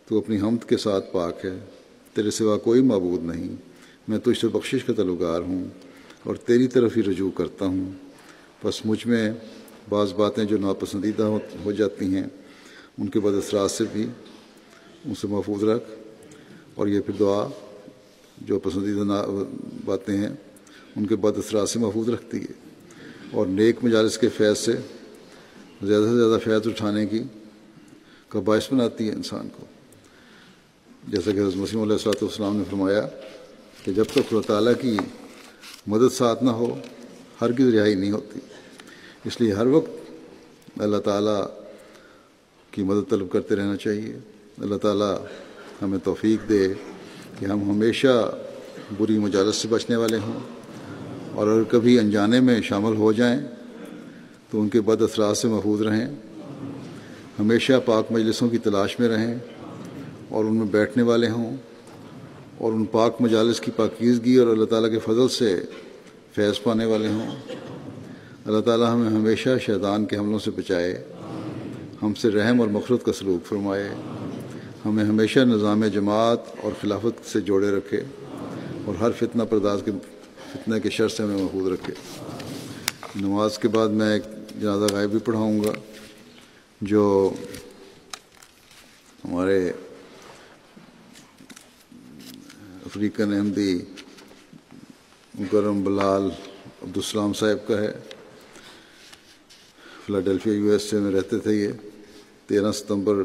تو اپنی حمد کے ساتھ پاک ہے، تیرے سوا کوئی معبود نہیں، میں تجھ سے بخشش کا طلبگار ہوں اور تیری طرف ہی رجوع کرتا ہوں، بس مجھ میں بعض باتیں جو ناپسندیدہ ہو جاتی ہیں ان کے بد اثرات سے بھی ان سے محفوظ رکھ، اور یہ پھر دعا جو پسندیدہ باتیں ہیں ان کے بد اثرات سے محفوظ رکھتی ہے، اور نیک مجالس کے فیض سے زیادہ سے زیادہ فیض اٹھانے کا باعث بناتی ہے انسان کو، جیسا کہ حضرت مسیح علیہ السلام نے فرمایا کہ جب تک اللہ تعالیٰ کی مدد ساتھ نہ ہو ہرگز رہائی نہیں ہوتی، اس لیے ہر وقت اللہ تعالیٰ کی مدد طلب کرتے رہنا چاہیے۔ اللہ تعالیٰ ہمیں توفیق دے کہ ہم ہمیشہ بری مجالس سے بچنے والے ہوں، اور اگر کبھی انجانے میں شامل ہو جائیں تو ان کے بد اثرات سے محفوظ رہیں، ہمیشہ پاک مجلسوں کی تلاش میں رہیں اور ان میں بیٹھنے والے ہوں، اور ان پاک مجالس کی پاکیزگی اور اللہ تعالیٰ کے فضل سے فیض پانے والے ہوں۔ اللہ تعالیٰ ہمیں ہمیشہ شیطان کے حملوں سے بچائے، ہم سے رحم اور مغفرت کا سلوک فرمائے، ہمیں ہمیشہ نظام جماعت اور خلافت سے جوڑے رکھے، اور ہر فتنہ پرداز کے فتنہ کے شر سے ہمیں محفوظ رکھے۔ نماز کے بعد میں ایک جنازہ غائب بھی پڑھاؤں گا جو ہمارے افریقن احمدی مکرم بلال عبدالسلام صاحب کا ہے، فلاڈیلفیا یو ایس اے میں رہتے تھے۔ یہ 13 ستمبر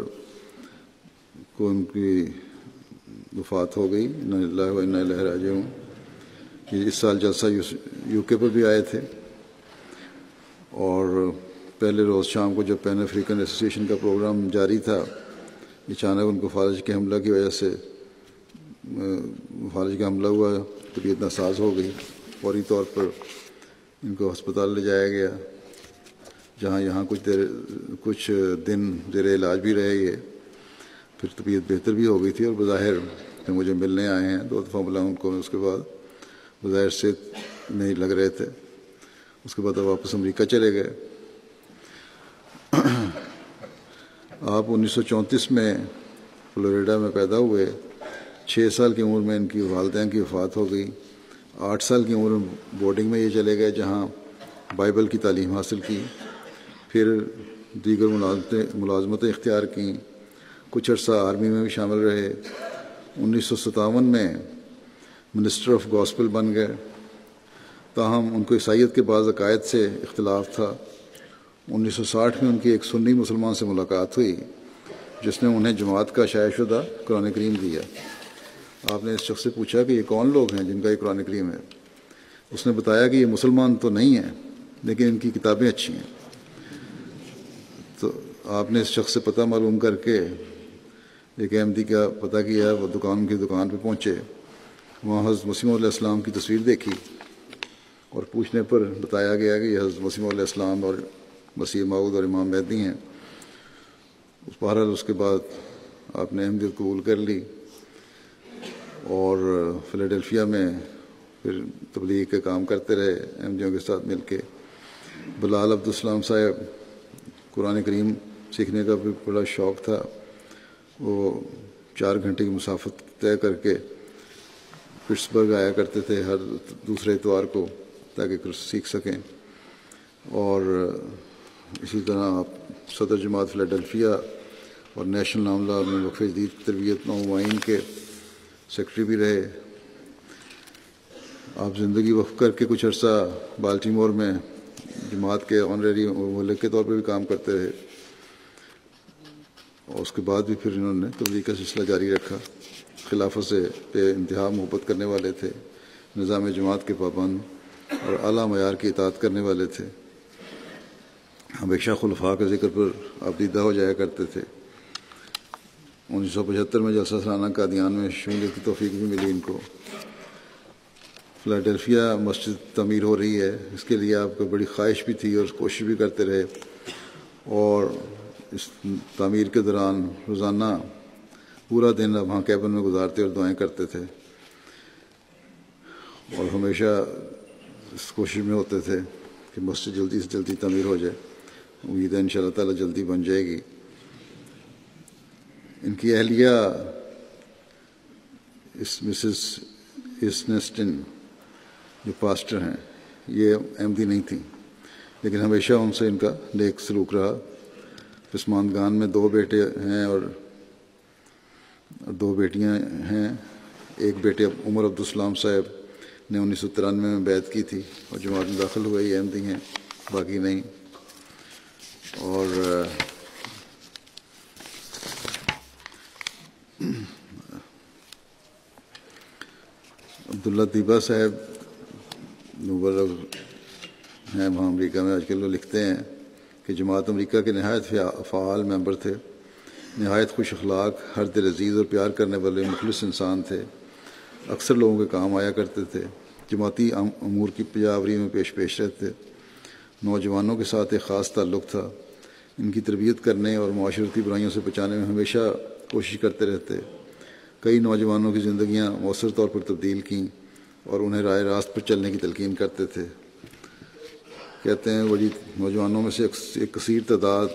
کو ان کی وفات ہو گئی، انا للہ و انا الیہ راجعون۔ یہ اس سال جلسہ یو کے پر بھی آئے تھے، اور پہلے روز شام کو جب پین افریقن ایسوسی ایشن کا پروگرام جاری تھا، اچانک ان کو فالج کے حملہ کی وجہ سے فالج کا حملہ ہوا، طبیعت ناساز ہو گئی، فوری طور پر ان کو ہسپتال لے جایا گیا، جہاں یہاں کچھ دن زیر علاج بھی رہے یہ، پھر طبیعت بہتر بھی ہو گئی تھی، اور بظاہر مجھے ملنے آئے ہیں، 2 دفعہ ملا ان کو، اس کے بعد بظاہر سے نہیں لگ رہے تھے، اس کے بعد واپس امریکہ چلے گئے۔ آپ 1934 میں فلوریڈا میں پیدا ہوئے، 6 سال کی عمر میں ان کی والدین کی وفات ہو گئی، 8 سال کی عمر میں بورڈنگ میں یہ چلے گئے جہاں بائبل کی تعلیم حاصل کی، پھر دیگر ملازمتیں اختیار کیں، کچھ عرصہ آرمی میں بھی شامل رہے، 1957 میں منسٹر آف گاسپل بن گئے، تاہم ان کو عیسائیت کے بعض عقائد سے اختلاف تھا۔ 1960 میں ان کی ایک سنی مسلمان سے ملاقات ہوئی جس نے انہیں جماعت کا شائع شدہ قرآن کریم دیا۔ آپ نے اس شخص سے پوچھا کہ یہ کون لوگ ہیں جن کا یہ قرآن کریم ہے؟ اس نے بتایا کہ یہ مسلمان تو نہیں ہیں لیکن ان کی کتابیں اچھی ہیں۔ تو آپ نے اس شخص سے پتہ معلوم کر کے ایک احمدی کا پتہ کیا، وہ دکان پہ پہنچے، وہاں حضرت مسیح علیہ السلام کی تصویر دیکھی، اور پوچھنے پر بتایا گیا کہ یہ حضرت مسیح علیہ السلام اور مسیح موعود اور امام مہدی ہیں۔ بہرحال اس کے بعد آپ نے احمدیت قبول کر لی، اور فلاڈیلفیا میں پھر تبلیغ کے کام کرتے رہے احمدیوں کے ساتھ مل کے۔ بلال عبدالسلام صاحب قرآن کریم سیکھنے کا بھی بڑا شوق تھا، وہ 4 گھنٹے کی مسافت طے کر کے پٹسبرگ آیا کرتے تھے ہر دوسرے اتوار کو تاکہ سیکھ سکیں، اور اسی طرح آپ صدر جماعت فلاڈیلفیا اور نیشنل عاملہ میں وقف جدید تربیت نومائن کے سیکرٹری بھی رہے۔ آپ زندگی وقف کر کے کچھ عرصہ بالٹیمور میں جماعت کے آنریری مولک کے طور پہ بھی کام کرتے رہے، اور اس کے بعد بھی پھر انہوں نے تبلیغ کا سلسلہ جاری رکھا۔ خلافت سے بے انتہا محبت کرنے والے تھے، نظام جماعت کے پابند اور اعلیٰ معیار کی اطاعت کرنے والے تھے۔ ہمیشہ خلفاء کے ذکر پر آبدیدہ ہو جایا کرتے تھے۔ 1975 میں جلسہ سالانہ قادیان میں شمولیت کی توفیق بھی ملی ان کو۔ فلاڈیلفیا مسجد تعمیر ہو رہی ہے، اس کے لیے آپ کو بڑی خواہش بھی تھی اور کوشش بھی کرتے رہے، اور اس تعمیر کے دوران روزانہ پورا دن اب وہاں کیبن میں گزارتے اور دعائیں کرتے تھے، اور ہمیشہ اس کوشش میں ہوتے تھے کہ مسجد جلدی سے جلدی تعمیر ہو جائے۔ امید ہے انشاءاللہ تعالیٰ جلدی بن جائے گی۔ ان کی اہلیہ مسز اسنسٹن جو پاسٹر ہیں، یہ احمدی نہیں تھیں، لیکن ہمیشہ ان سے ان کا نیک سلوک رہا۔ پسماندگان میں 2 بیٹے ہیں اور 2 بیٹیاں ہیں۔ ایک بیٹے عمر عبدالسلام صاحب نے 1993 میں بیعت کی تھی اور جماعت میں داخل ہوئے، یہ احمدی ہیں، باقی نہیں۔ اور عبداللہ دیبا صاحب مبلغ ہیں وہاں امریکہ میں آج کل، وہ لکھتے ہیں کہ جماعت امریکہ کے نہایت فعال ممبر تھے، نہایت خوش اخلاق، ہر دل عزیز اور پیار کرنے والے مخلص انسان تھے، اکثر لوگوں کے کام آیا کرتے تھے، جماعتی امور کی پیشاوری میں پیش رہتے، نوجوانوں کے ساتھ ایک خاص تعلق تھا، ان کی تربیت کرنے اور معاشرتی برائیوں سے بچانے میں ہمیشہ کوشش کرتے رہتے۔ کئی نوجوانوں کی زندگیاں مؤثر طور پر تبدیل کیں اور انہیں راہ راست پر چلنے کی تلقین کرتے تھے۔ کہتے ہیں وہی نوجوانوں میں سے ایک کثیر تعداد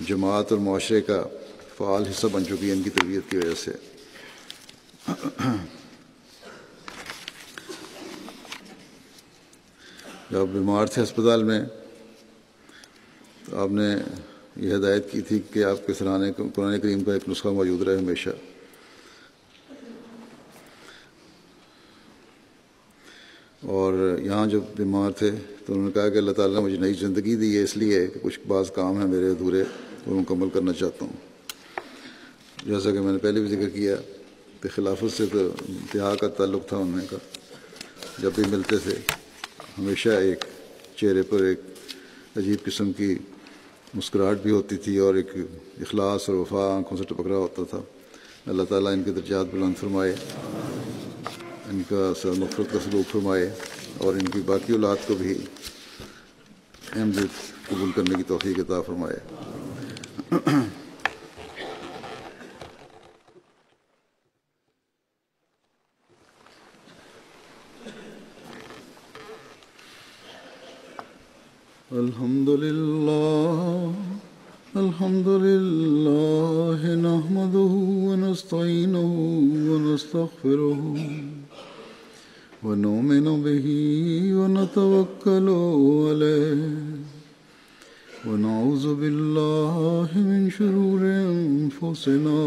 جماعت اور معاشرے کا فعال حصہ بن چکی ہے ان کی تربیت کی وجہ سے۔ جب بیمار تھے ہسپتال میں تو آپ نے یہ ہدایت کی تھی کہ آپ کے سرانے قرآن کریم کا ایک نسخہ موجود رہے ہمیشہ۔ اور یہاں جب بیمار تھے تو انہوں نے کہا کہ اللہ تعالیٰ نے مجھے نئی زندگی دی ہے، اس لیے کہ کچھ بعض کام ہیں میرے ادھورے اور مکمل کرنا چاہتا ہوں۔ جیسا کہ میں نے پہلے بھی ذکر کیا کہ خلافت سے تو انتہا کا تعلق تھا انہیں کا، جب بھی ملتے تھے ہمیشہ ایک چہرے پر ایک عجیب قسم کی مسکراہٹ بھی ہوتی تھی اور ایک اخلاص اور وفا آنکھوں سے ٹپک رہا ہوتا تھا۔ اللہ تعالیٰ ان کے درجات بلند فرمائے، ان کا مغفرت کا سلوک فرمائے، اور ان کی باقی اولاد کو بھی احمدیت قبول کرنے کی توفیق عطا فرمائے۔ الحمد لله نحمده ونستعينه ونستغفره ونؤمن به ونتوكل عليه ونعوذ بالله من شرور أنفسنا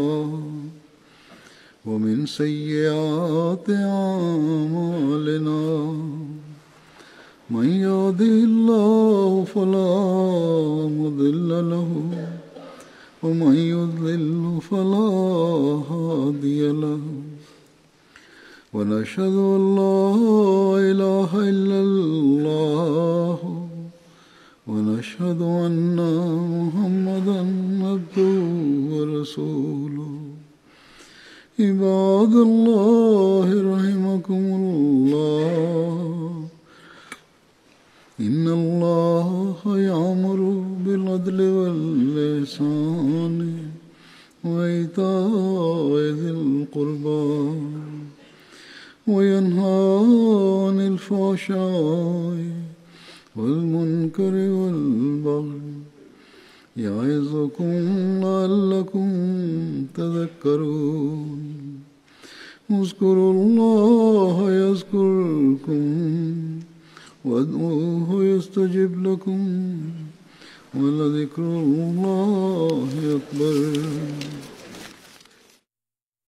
ومن سيئات أعمالنا، من يهده الله فلا مضل له ومن يضلل فلا هادي له، ونشهد أن لا إله إلا الله ونشهد أن محمدا عبده ورسوله۔ عباد الله رحمكم الله، إن الله يأمر بالعدل والإحسان وإيتاء ذي القربى وينهى عن الفحشاء والمنكر والبغي يعظكم لعلكم تذكرون۔ اذكروا الله يذكركم وادعوه يستجب لكم ولذكر الله أكبر۔